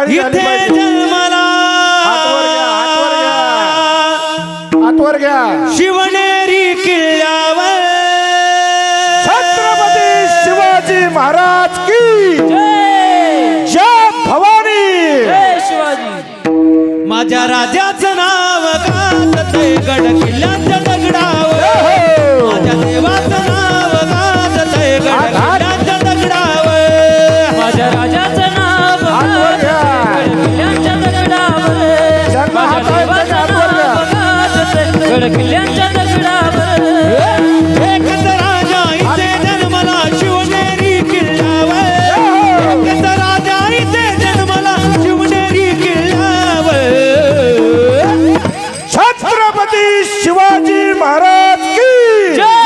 टाळी झाली इथे पाहिजे. जन्माला हातवर घ्या शिवनेरी किल्ल्यावर छत्रपती शिवाजी महाराज की जय भवानी. जय शिवाजी. माझ्या राजाचं नाव गाजतंय गड किल्ल्याच्या दगडावर माझ्या देवाचं नाव गाजतंय गड किल्ल्याच्या दगडावर माझ्या राजाचं नाव हातवर घ्या. किल्ल्यांच्या दगडावर ज्यांना माझ्या हात आहे देवाचं त्यांना हातवर घ्या. नाव गाजतंय गड किल्ल्यांच्या दगडावर एकच राजा इथे जन्मला शिवनेरी किल्ल्यावर एकच राजा इथे जन्मला शिवनेरी किल्ल्यावर छत्रपती शिवाजी महाराज की जय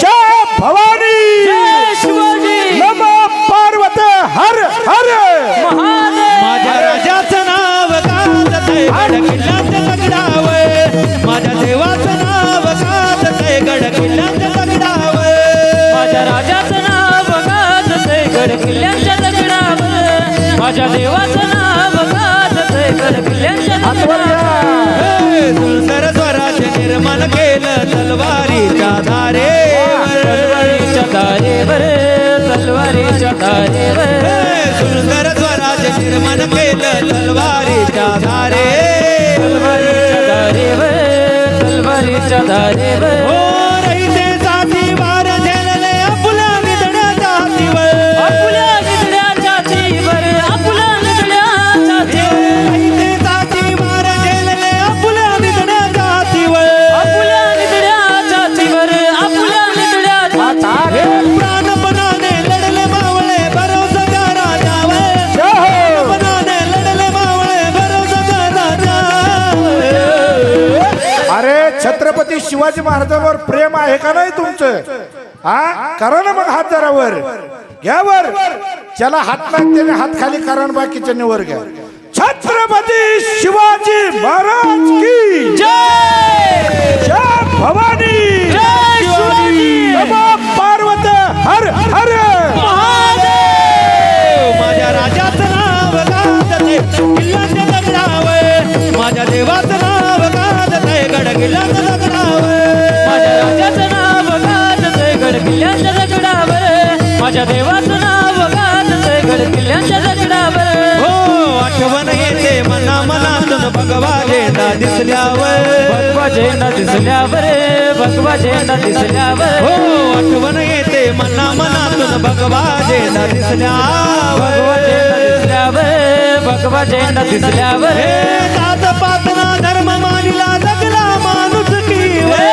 जय भवानी. जय शिवाजी नमो पार्वती हर हर महादेव. माझ्या राजाचं नाव गाजतंय गड किल्ल्याच्या दगडावर माझ्या देवाचं नाव गाजतंय गड किल्ल्याच्या दगडावर माझ्या राजाचं नाव गाजतंय गड किल्ल्यांच्या दगडावर माझ्या देवाचं नाव गाजतंय गड किल्ल्यांच्या दगडावर सुंदर स्वराज्य निर्माण केलं तलवारीच्या धारेवर तलवारीच्या तारेवर तलवारीच्या तारेवर सुंदर स्वराज्य निर्माण केलं तलवारीच्या धारे तलवारीच्या तारेवर तलवारीच्या तारेवर हो रईचे साथी वार झेलले आपल्या निधड्याच्या हातीवर आपल्या निधड्याच्या छातीवर आपल्या निधड्याच्या छातीवर रईचे साथी वार झेलले आपल्या निधड्याच्या हातीवर आपल्या निधड्याच्या छातीवर आपल्या निधड्याच्या छातीवर प्राणपणाने लढले मावळे भरोसा राजावर प्राणपणाने लढले मावळे भरोसा राजावर अरे छत्रपती शिवाजी महाराजांवर प्रेम आहे का नाही तुमचं? हा करा ना मग हात जरावर घ्या वर. ज्याला हात नाही त्याने हात खाली करा, बाकीच्या वर घ्या. छत्रपती शिवाजी महाराज की जय जय भवानी. जय शिवाजी नमो पार्वती हर हर महादेव. माझ्या राजाचं नाव गाजतंय किल्ल्याच्या दगडावर माझ्या देवाचं नाव गाजतंय गड किल्ल्याच्या दगडावर माझ्या राजाचं नाव गाजतंय गड किल्ल्यांच्या दगडावर माझ्या देवाचं नाव गाजतंय गड किल्ल्यांच्या दगडावर हो आठवण येते मना मनातून भगवा झेंडा दिसल्यावर भगवा झेंडा दिसल्यावर भगवा झेंडा दिसल्यावर हो आठवण येते मना मनातून भगवा झेंडा दिसल्यावर भगवा झेंडा दिसल्यावर भगवा झेंडा दिसल्यावर हे जात पातना धर्म मानिला जगला माणूस जगला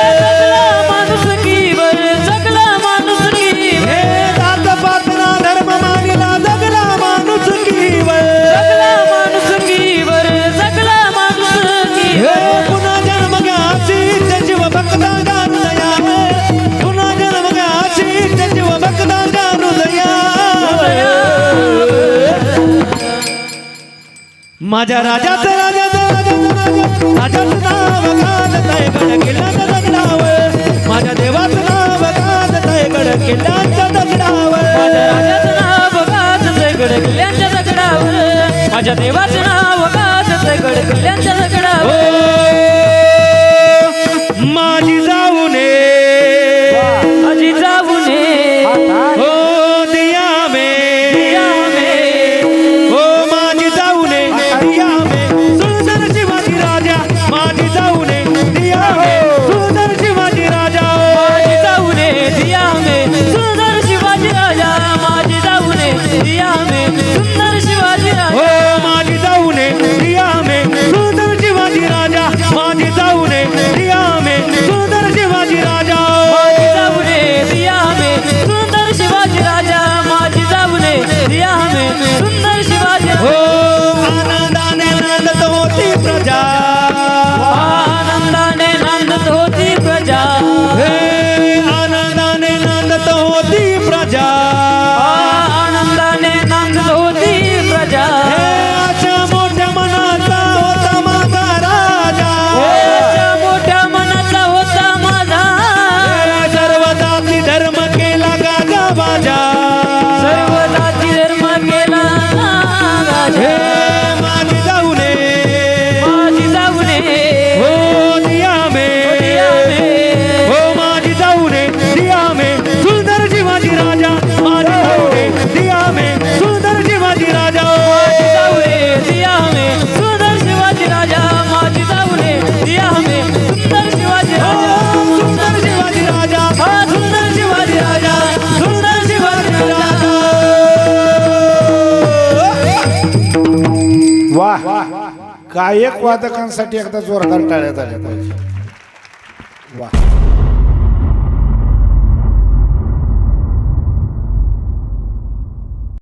माणुसकीवर जगला माणुसकीवर हे जात पातना धर्म मानिला जगला माणूस जगला माणुसकीवर जगला माणुसकीवर पुन्हा जन्म घ्याची जीव भक्ता हृदयावर पुन्हा जन्म घ्याची जीव भक्ता हृदयावर माझ्या राजाचं राजाचं नाव गाजतंय गड किल्ल्याच्या दगडावर माझ्या देवाचं नाव गाजतंय गड किल्ल्याच्या दगडावर माझ्या राजाचं नाव गाजतंय गड किल्ल्यांच्या दगडावर माझ्या देवाचं नाव गाजतंय गड किल्ल्यांच्या दगडावर माझी जाऊ नये अजी जाऊ नये हो दिया में हो माझी जाऊ नये दिया में सुंदर शिवाजी राजा माझी जाऊ नये दिया में सुंदर शिवाजी राजा माझी जाऊ नये दिया में सुंदर शिवाजी राजा माझी जाऊ नये दिया में सुंदर शिवाजी राजा हो माझी जाऊ नये दिया में सुंदर शिवाजी राजा माझी जाऊ नये दिया में सुंदर शिवाजी राजा माझी जाऊ नये दिया में सुंदर शिवाजी राजा माझी जाऊ नये दिया में सुंदर शिवाजी हो राजा आनंदाने नांदत होती प्रजा आनंदाने नांदत होती प्रजा हे आनंदाने नांदत होती प्रजा आनंदाने नांदत होती प्रजा हे अशा मोठ्या मनाचा होता माझा राजा अशा मोठ्या मनाचा होता माझा हे सर्व जाती धर्म केला गाजा बाजा सर्व जाती धर्म केला हे वा गायक वादकांसाठी एकदा जोरदार टाळ्या झाल्या पाहिजे वा